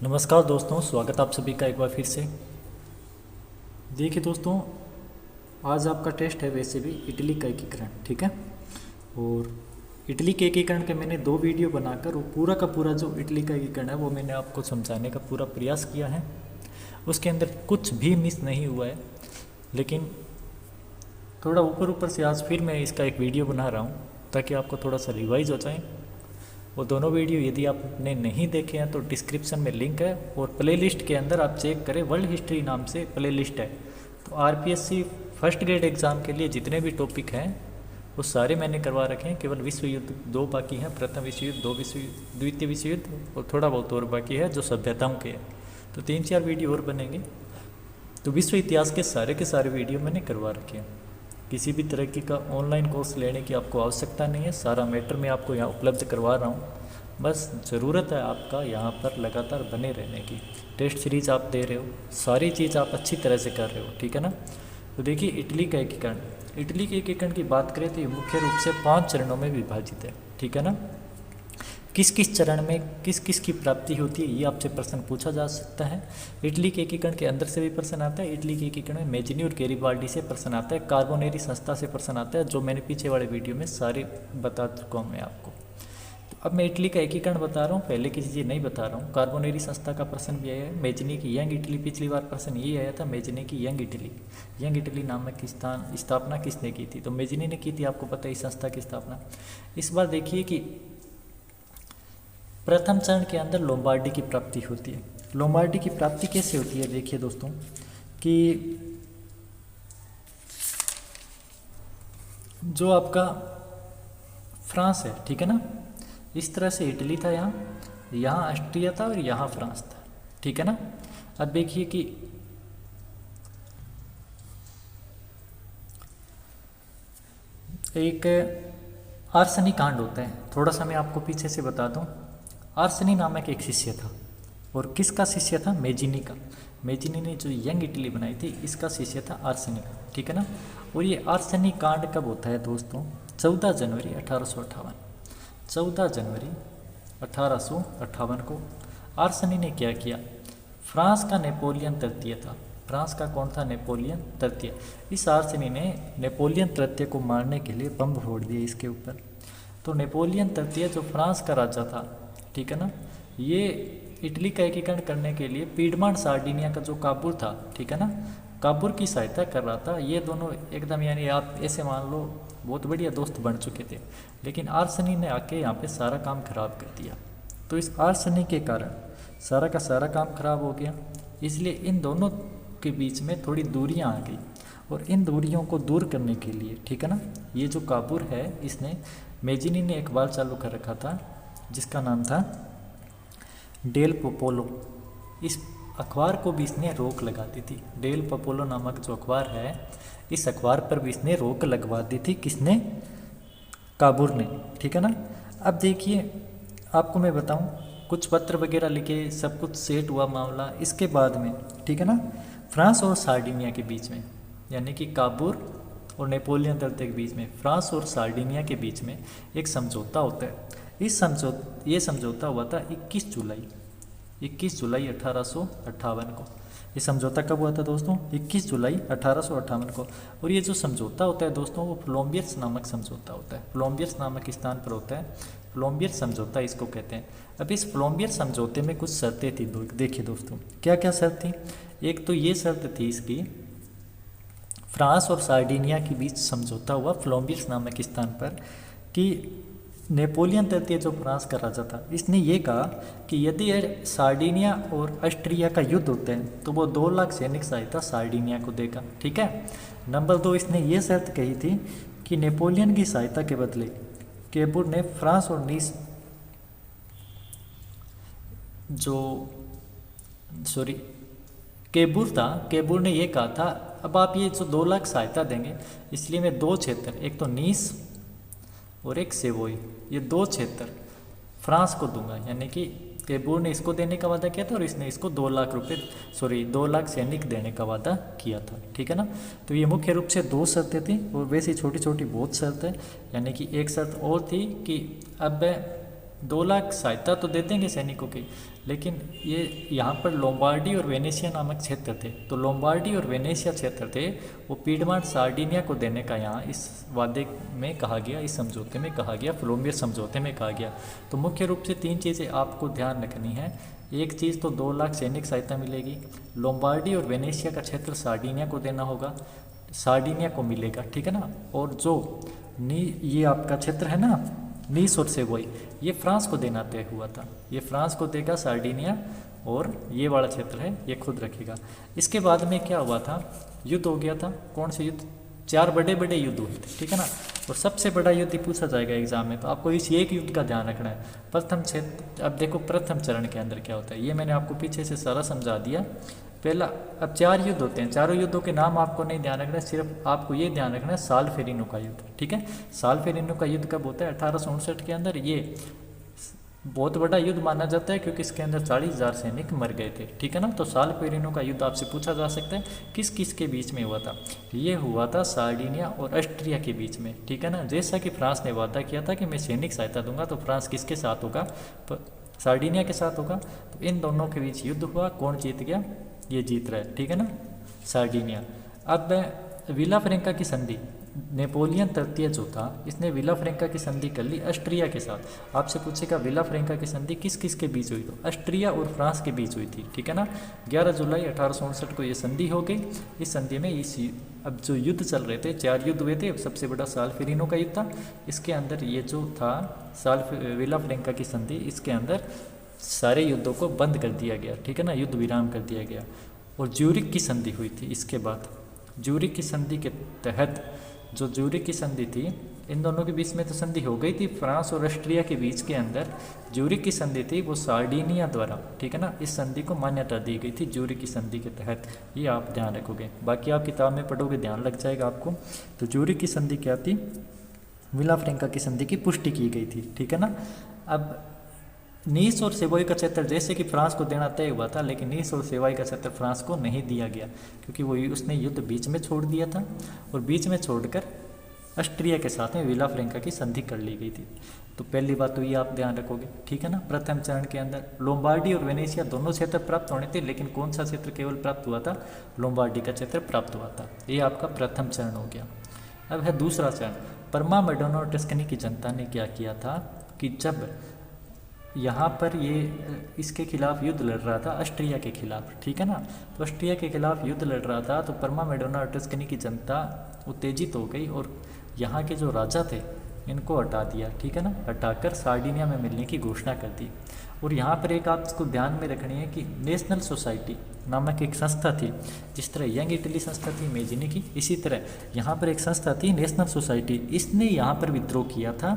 नमस्कार दोस्तों, स्वागत आप सभी का एक बार फिर से। देखिए दोस्तों, आज आपका टेस्ट है वैसे भी इडली का एकीकरण, ठीक है। और इडली के एकीकरण के मैंने 2 वीडियो बनाकर वो पूरा का पूरा जो इडली का एकीकरण है वो मैंने आपको समझाने का पूरा प्रयास किया है। उसके अंदर कुछ भी मिस नहीं हुआ है, लेकिन थोड़ा ऊपर ऊपर से आज फिर मैं इसका एक वीडियो बना रहा हूँ ताकि आपको थोड़ा सा रिवाइज हो जाए। वो दोनों वीडियो यदि आपने नहीं देखे हैं तो डिस्क्रिप्शन में लिंक है, और प्लेलिस्ट के अंदर आप चेक करें, वर्ल्ड हिस्ट्री नाम से प्लेलिस्ट है। तो आरपीएससी फर्स्ट ग्रेड एग्ज़ाम के लिए जितने भी टॉपिक हैं वो सारे मैंने करवा रखे हैं। केवल विश्व युद्ध 2 बाकी हैं, प्रथम विश्व युद्ध, द्वितीय विश्व युद्ध, और थोड़ा बहुत और बाकी है जो सभ्यताओं के हैं। तो 3-4 वीडियो और बनेंगे। तो विश्व इतिहास के सारे वीडियो मैंने करवा रखे हैं। किसी भी तरह की का ऑनलाइन कोर्स लेने की आपको आवश्यकता नहीं है, सारा मैटर मैं आपको यहाँ उपलब्ध करवा रहा हूँ। बस ज़रूरत है आपका यहाँ पर लगातार बने रहने की। टेस्ट सीरीज आप दे रहे हो, सारी चीज़ आप अच्छी तरह से कर रहे हो, ठीक है ना। तो देखिए, इडली का एकीकरण, इडली के एकीकरण की बात करें तो ये मुख्य रूप से 5 चरणों में विभाजित है, ठीक है ना। किस किस चरण में किस किस की प्राप्ति होती है, ये आपसे प्रश्न पूछा जा सकता है। इटली के एकीकरण के अंदर से भी प्रश्न आता है, इटली के एकीकरण में मेजिनी और गैरिबाल्डी से प्रश्न आता है, कार्बोनेरी संस्था से प्रश्न आता है, जो मैंने पीछे वाले वीडियो में सारे बता चुका हूँ मैं आपको। तो अब मैं इटली का एकीकरण बता रहा हूँ, पहले की चीज़ें नहीं बता रहा हूँ। कार्बोनेरी संस्था का प्रश्न भी आया है, मेजिनी की यंग इटली, पिछली बार प्रश्न ये आया था, मेजिनी की यंग इटली, यंग इटली नामक स्थापना किसने की थी, तो मेजिनी ने की थी, आपको पता है इस संस्था की स्थापना। इस बार देखिए कि प्रथम चरण के अंदर लोम्बार्डी की प्राप्ति होती है। लोम्बार्डी की प्राप्ति कैसे होती है, देखिए दोस्तों कि जो आपका फ्रांस है, ठीक है ना, इस तरह से इटली था, यहाँ ऑस्ट्रिया था और यहाँ फ्रांस था, ठीक है ना। अब देखिए कि एक आर्सनी कांड होता है, थोड़ा सा मैं आपको पीछे से बता दूं। आर्सनी नामक एक शिष्य था, और किसका शिष्य था, मेजिनी का। मेजिनी ने जो यंग इटली बनाई थी, इसका शिष्य था आर्सनी, ठीक है ना। और ये आर्सनी कांड कब होता है दोस्तों, 14 जनवरी 1858। 14 जनवरी 1858 को आर्सनी ने क्या किया, फ्रांस का नेपोलियन तृतीय था, फ्रांस का कौन था, नेपोलियन तृतीय। इस आर्सनी ने नेपोलियन तृतीय को मारने के लिए बम फोड़ दिए इसके ऊपर। तो नेपोलियन तृतीय जो फ्रांस का राजा था, ठीक है ना, ये इटली का एकीकरण करने के लिए पीडमांट सार्डिनिया का जो काबुल था, ठीक है ना, काबुल की सहायता कर रहा था। ये दोनों एकदम, यानी आप ऐसे मान लो बहुत बढ़िया दोस्त बन चुके थे, लेकिन आर्सनी ने आके यहाँ पे सारा काम खराब कर दिया। तो इस आर्सनी के कारण सारा का सारा काम खराब हो गया, इसलिए इन दोनों के बीच में थोड़ी दूरियां आ गई, और इन दूरियों को दूर करने के लिए, ठीक है ना, ये जो काबुल है, इसने मेजिनी ने अखबार चालू कर रखा था जिसका नाम था डेल पोपोलो। इस अखबार को भी इसने रोक लगा दी थी। डेल पोपोलो नामक जो अखबार है, इस अखबार पर भी इसने रोक लगवा दी थी, किसने, काबुल ने, ठीक है ना। अब देखिए, आपको मैं बताऊं, कुछ पत्र वगैरह लिखे, सब कुछ सेट हुआ मामला। इसके बाद में, ठीक है ना, फ्रांस और सार्डिनिया के बीच में, यानी कि काबुल और नेपोलियन तृतीय के बीच में, फ्रांस और सार्डिनिया के बीच में एक समझौता होता है। ये समझौता हुआ था 21 जुलाई 1858 को। ये समझौता कब हुआ था दोस्तों, 21 जुलाई 1858 को। और ये जो समझौता होता है दोस्तों, वो फ्लोम्बियर्स नामक समझौता होता है, फ्लोम्बियर्स नामक स्थान पर होता है, फ्लोम्बियर समझौता इसको कहते हैं। अब इस फ्लोम्बियर समझौते में कुछ शर्तें थी, देखिए दोस्तों क्या क्या शर्त थी। एक तो ये शर्त थी इसकी, फ्रांस और सार्डिनिया के बीच समझौता हुआ फ्लोम्बियर्स नामक स्थान पर, कि नेपोलियन तृतीय जो फ्रांस का राजा था, इसने ये कहा कि यदि सार्डिनिया और ऑस्ट्रिया का युद्ध होता है तो वो 2 लाख सैनिक सहायता सार्डिनिया को देगा, ठीक है। नंबर 2, इसने ये शर्त कही थी कि नेपोलियन की सहायता के बदले काबुल ने फ्रांस और नीस काबुल था, काबुल ने ये कहा था, अब आप ये जो 2 लाख सहायता देंगे, इसलिए मैं 2 क्षेत्र, एक तो नीस और एक सेवोई, ये 2 क्षेत्र फ्रांस को दूंगा। यानी कि काबुल ने इसको देने का वादा किया था, और इसने इसको 2 लाख सैनिक देने का वादा किया था, ठीक है ना। तो ये मुख्य रूप से 2 शर्तें थी, और वैसे छोटी छोटी बहुत शर्त है। यानी कि एक शर्त और थी कि अब 2 लाख सहायता तो दे देंगे सैनिकों की, लेकिन ये यहाँ पर लोम्बार्डी और वेनेशिया नामक क्षेत्र थे। तो लोम्बार्डी और वेनेशिया क्षेत्र थे वो पीडमांट सार्डिनिया को देने का यहाँ इस वादे में कहा गया, इस समझौते में कहा गया, कोलंबिया समझौते में कहा गया। तो मुख्य रूप से 3 चीज़ें आपको ध्यान रखनी है। एक चीज़ तो 2 लाख सैनिक सहायता मिलेगी, लोम्बार्डी और वेनेशिया का क्षेत्र सार्डिनिया को देना होगा, सार्डिनिया को मिलेगा, ठीक है ना। और जो ये आपका क्षेत्र है ना नीस और सेवोई, ये फ्रांस को देना तय हुआ था, ये फ्रांस को देगा सार्डिनिया, और ये वाला क्षेत्र है ये खुद रखेगा। इसके बाद में क्या हुआ था, युद्ध हो गया था। कौन से युद्ध? 4 बड़े बड़े युद्ध हुए थे, ठीक है ना। और सबसे बड़ा युद्ध पूछा जाएगा एग्जाम में, तो आपको इस एक युद्ध का ध्यान रखना है। प्रथम क्षेत्र, अब देखो प्रथम चरण के अंदर क्या होता है, ये मैंने आपको पीछे से सारा समझा दिया। पहला, अब 4 युद्ध होते हैं, चारों युद्धों के नाम आपको नहीं ध्यान रखना है, सिर्फ आपको ये ध्यान रखना है साल्फेरिनो का युद्ध, ठीक है। साल्फेरिनो का युद्ध कब होता है? 1859 के अंदर। ये बहुत बड़ा युद्ध माना जाता है क्योंकि इसके अंदर 40,000 सैनिक मर गए थे, ठीक है ना। तो साल्फेरिनो का युद्ध आपसे पूछा जा सकता है किस किस के बीच में हुआ था। ये हुआ था सार्डिनिया और ऑस्ट्रिया के बीच में, ठीक है ना। जैसा कि फ्रांस ने वादा किया था कि मैं सैनिक सहायता दूंगा, तो फ्रांस किसके साथ होगा? सार्डिनिया के साथ होगा। तो इन दोनों के बीच युद्ध हुआ, कौन जीत गया? ये जीत रहा है, ठीक है ना, सार्डिनिया। अब विला फ्रेंका की संधि, नेपोलियन तृतीय जो था इसने विला फ्रेंका की संधि कर ली ऑस्ट्रिया के साथ। आपसे पूछेगा विला फ्रेंका की संधि किस किस के बीच हुई? तो ऑस्ट्रिया और फ्रांस के बीच हुई थी, ठीक है ना। 11 जुलाई 1859 को ये संधि हो गई। इस संधि में अब जो युद्ध चल रहे थे, 4 युद्ध हुए थे, सबसे बड़ा साल्फेरिनो का युद्ध था। इसके अंदर ये जो था विला फ्रेंका की संधि, इसके अंदर सारे युद्धों को बंद कर दिया गया, ठीक है ना, युद्ध विराम कर दिया गया। और ज्यूरिक की संधि हुई थी इसके बाद। ज्यूरिक की संधि के तहत, जो ज्यूरिक की संधि थी, इन दोनों के बीच में तो संधि हो गई थी, फ्रांस और ऑस्ट्रिया के बीच के अंदर ज्यूरिक की संधि थी, वो सार्डिनिया द्वारा, ठीक है ना, इस संधि को मान्यता दी गई थी ज्यूरिक की संधि के तहत। ये आप ध्यान रखोगे, बाकी आप किताब में पढ़ोगे ध्यान लग जाएगा आपको। तो ज्यूरिक की संधि क्या थी? विला फ्रेंका की संधि की पुष्टि की गई थी, ठीक है ना। अब नीस और सेवोई का क्षेत्र जैसे कि फ्रांस को देना तय हुआ था, लेकिन नीस और सेवोई का क्षेत्र फ्रांस को नहीं दिया गया क्योंकि वो उसने युद्ध बीच में छोड़ दिया था, और बीच में छोड़कर ऑस्ट्रिया के साथ में विला फ्रेंका की संधि कर ली गई थी। तो पहली बात तो ये आप ध्यान रखोगे, ठीक है ना। प्रथम चरण के अंदर लोम्बार्डी और वेनेशिया दोनों क्षेत्र प्राप्त होने थे, लेकिन कौन सा क्षेत्र केवल प्राप्त हुआ था? लोम्बार्डी का क्षेत्र प्राप्त हुआ था। ये आपका प्रथम चरण हो गया। अब है दूसरा चरण। परमा मेडोना और टस्कनी की जनता ने क्या किया था कि जब यहाँ पर ये इसके खिलाफ युद्ध लड़ रहा था, ऑस्ट्रिया के खिलाफ, ठीक है ना। तो ऑस्ट्रिया के खिलाफ युद्ध लड़ रहा था, तो परमा मेडोना और टस्कनी की जनता उत्तेजित हो गई और यहाँ के जो राजा थे इनको हटा दिया, ठीक है ना, हटाकर सार्डिनिया में मिलने की घोषणा कर दी। और यहाँ पर एक आपको ध्यान में रखनी है कि नेशनल सोसाइटी नामक एक संस्था थी, जिस तरह यंग इटली संस्था थी मेजिनी की, इसी तरह यहाँ पर एक संस्था थी नेशनल सोसाइटी। इसने यहाँ पर विद्रोह किया था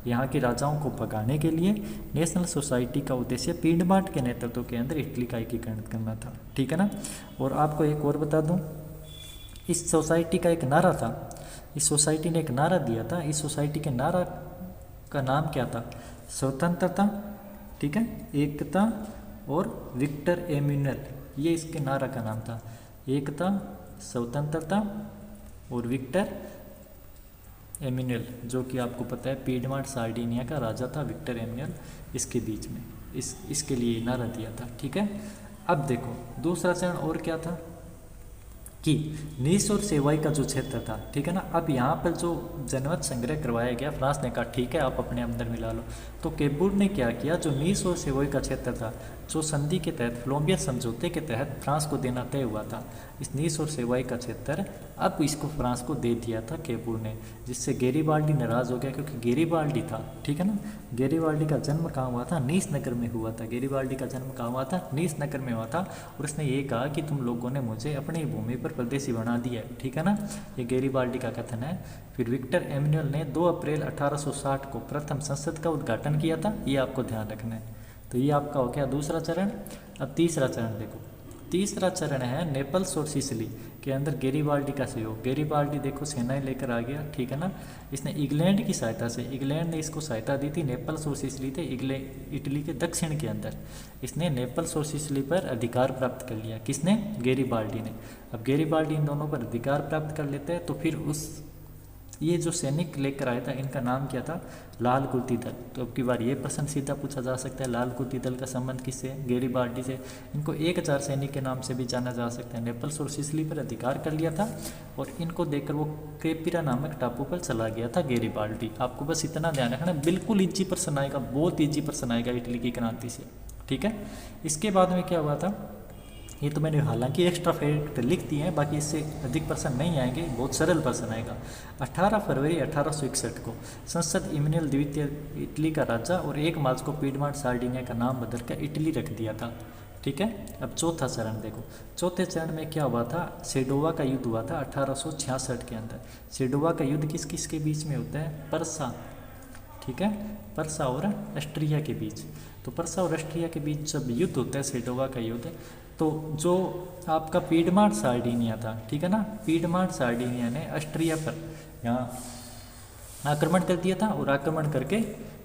यहाँ के राजाओं को भगाने के लिए। नेशनल सोसाइटी का उद्देश्य पीडमांट के नेतृत्व के अंदर इटली का एकीकरण करना था, ठीक है ना। और आपको एक और बता दूं, इस सोसाइटी का एक नारा था, इस सोसाइटी ने एक नारा दिया था। इस सोसाइटी के नारा का नाम क्या था? स्वतंत्रता, ठीक है, एकता और विक्टर एम्यूनल, ये इसके नारा का नाम था। एकता, स्वतंत्रता और विक्टर एम्यूनल, जो कि आपको पता है पीडमांट सार्डिनिया का राजा था विक्टर एम्यूनल, इसके बीच में इसके लिए नारा दिया था, ठीक है। अब देखो दूसरा चरण और क्या था कि नीस और सेवाई का जो क्षेत्र था, ठीक है ना। अब यहाँ पर जो जनमत संग्रह करवाया गया, फ्रांस ने कहा ठीक है आप अपने अंदर मिला लो। तो केबुर ने क्या किया, जो नीस और सेवाई का क्षेत्र था, जो संधि के तहत कोलंबिया समझौते के तहत फ्रांस को देना तय हुआ था, इस नीस और सेवाई का क्षेत्र अब इसको फ्रांस को दे दिया था केबुर ने, जिससे गेरिबाल्डी नाराज हो गया, क्योंकि गेरिबाल्डी था, ठीक है ना। गेरिबाल्डी का जन्म कहाँ हुआ था? नीस नगर में हुआ था। गेरिबाल्डी का जन्म कहाँ हुआ था? नीस नगर में हुआ था। और उसने ये कहा कि तुम लोगों ने मुझे अपनी भूमि पर परदेसी बना दिया है, ठीक है ना। ये गेरिबाल्डी का कथन है। फिर विक्टर एम्यूनल ने 2 अप्रैल 1860 को प्रथम संसद का उद्घाटन किया था, ये आपको ध्यान रखना है। तो ये आपका हो गया दूसरा चरण। अब तीसरा चरण देखो, तीसरा चरण है नेपल्स और सिसिली के अंदर गेरिबाल्डी का सहयोग। गेरिबाल्डी देखो सेनाएं लेकर आ गया, ठीक है ना। इसने इंग्लैंड की सहायता से, इंग्लैंड ने इसको सहायता दी थी, नेपल्स और सिसिली थे इटली के दक्षिण के अंदर। इसने नेपल्स और सिसिली पर अधिकार प्राप्त कर लिया। किसने? गेरिबाल्डी ने। अब गेरिबाल्डी इन दोनों पर अधिकार प्राप्त कर लेते हैं, तो फिर ये जो सैनिक लेकर आया था इनका नाम क्या था? लाल कुर्ती दल। तो अब की बार ये प्रश्न सीधा पूछा जा सकता है, लाल कुर्ती दल का संबंध किससे है? गैरिबाल्डी से। इनको 1000 सैनिक के नाम से भी जाना जा सकता है। नेपल्स और सिसिली पर अधिकार कर लिया था और इनको देखकर वो क्रेपिरा नामक टापू पर चला गया था गैरिबाल्डी। आपको बस इतना ध्यान रखना, बिल्कुल इजी प्रश्न आएगा, बहुत इजी प्रश्न आएगा इटली की क्रांति से, ठीक है। इसके बाद में क्या हुआ था, ये तो मैंने हालांकि एक्स्ट्रा फैक्ट लिख दिए हैं, बाकी इससे अधिक प्रश्न नहीं आएंगे, बहुत सरल प्रश्न आएगा। 18 फरवरी 1861 को संसद इमैनुअल द्वितीय इटली का राजा और 1 मार्च को पीडमांट सार्डिनिया का नाम बदलकर इटली रख दिया था, ठीक है। अब चौथा चरण देखो, चौथे चरण में क्या हुआ था? सेडोवा का युद्ध हुआ था 1866 के अंदर। सेडोवा का युद्ध किस किस के बीच में होता है? पर्सा, ठीक है, पर्सा और ऑस्ट्रिया के बीच। तो पर्सा और ऑस्ट्रिया के बीच जब युद्ध होता है, सेडोवा का युद्ध, तो जो आपका पीडमांट सार्डिनिया था, ठीक है ना, पीडमांट सार्डिनिया ने ऑस्ट्रिया पर यहाँ आक्रमण कर दिया था और आक्रमण करके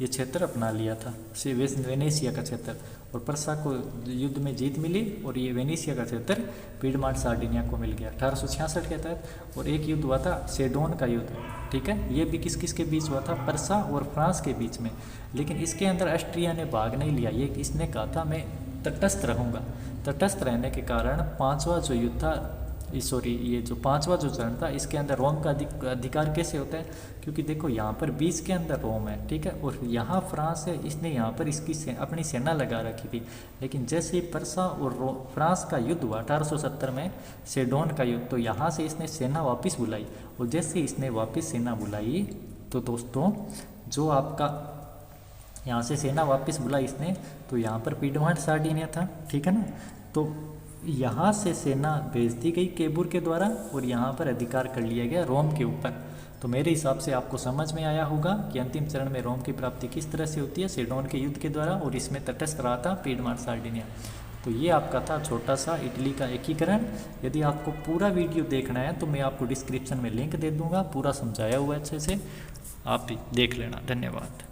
ये क्षेत्र अपना लिया था, वेनेशिया का क्षेत्र। और पर्सा को युद्ध में जीत मिली और ये वेनेशिया का क्षेत्र पीडमांट सार्डिनिया को मिल गया 1866 के तहत। और एक युद्ध हुआ था सेडोन का युद्ध, ठीक है, ये भी किस किस के बीच हुआ था? पर्सा और फ्रांस के बीच में। लेकिन इसके अंदर ऑस्ट्रिया ने भाग नहीं लिया, ये इसने कहा था मैं तटस्थ रहूँगा। तटस्थ रहने के कारण पांचवा जो युद्ध था, ये जो पांचवा जो चरण था, इसके अंदर रोम का अधिकार कैसे होता है? क्योंकि देखो यहाँ पर बीच के अंदर रोम है, ठीक है, और यहाँ फ्रांस है, इसने यहाँ पर इसकी अपनी सेना लगा रखी थी। लेकिन जैसे ही पर्सा और फ्रांस का युद्ध हुआ 1870 में, सेडोन का युद्ध, तो यहाँ से इसने सेना वापस बुलाई। और जैसे ही इसने वापस सेना बुलाई तो दोस्तों जो आपका यहाँ से सेना वापस बुलाई इसने, तो यहाँ पर पीडमांट सार्डिनिया था, ठीक है ना। तो यहाँ से सेना भेज दी गई केबूर के द्वारा और यहाँ पर अधिकार कर लिया गया रोम के ऊपर। तो मेरे हिसाब से आपको समझ में आया होगा कि अंतिम चरण में रोम की प्राप्ति किस तरह से होती है, सेडोन के युद्ध के द्वारा, और इसमें तटस्थ रहा था पीडमांट सार्डिनिया। तो ये आपका था छोटा सा इटली का एकीकरण। यदि आपको पूरा वीडियो देखना है तो मैं आपको डिस्क्रिप्शन में लिंक दे दूँगा, पूरा समझाया हुआ है अच्छे से, आप भी देख लेना। धन्यवाद।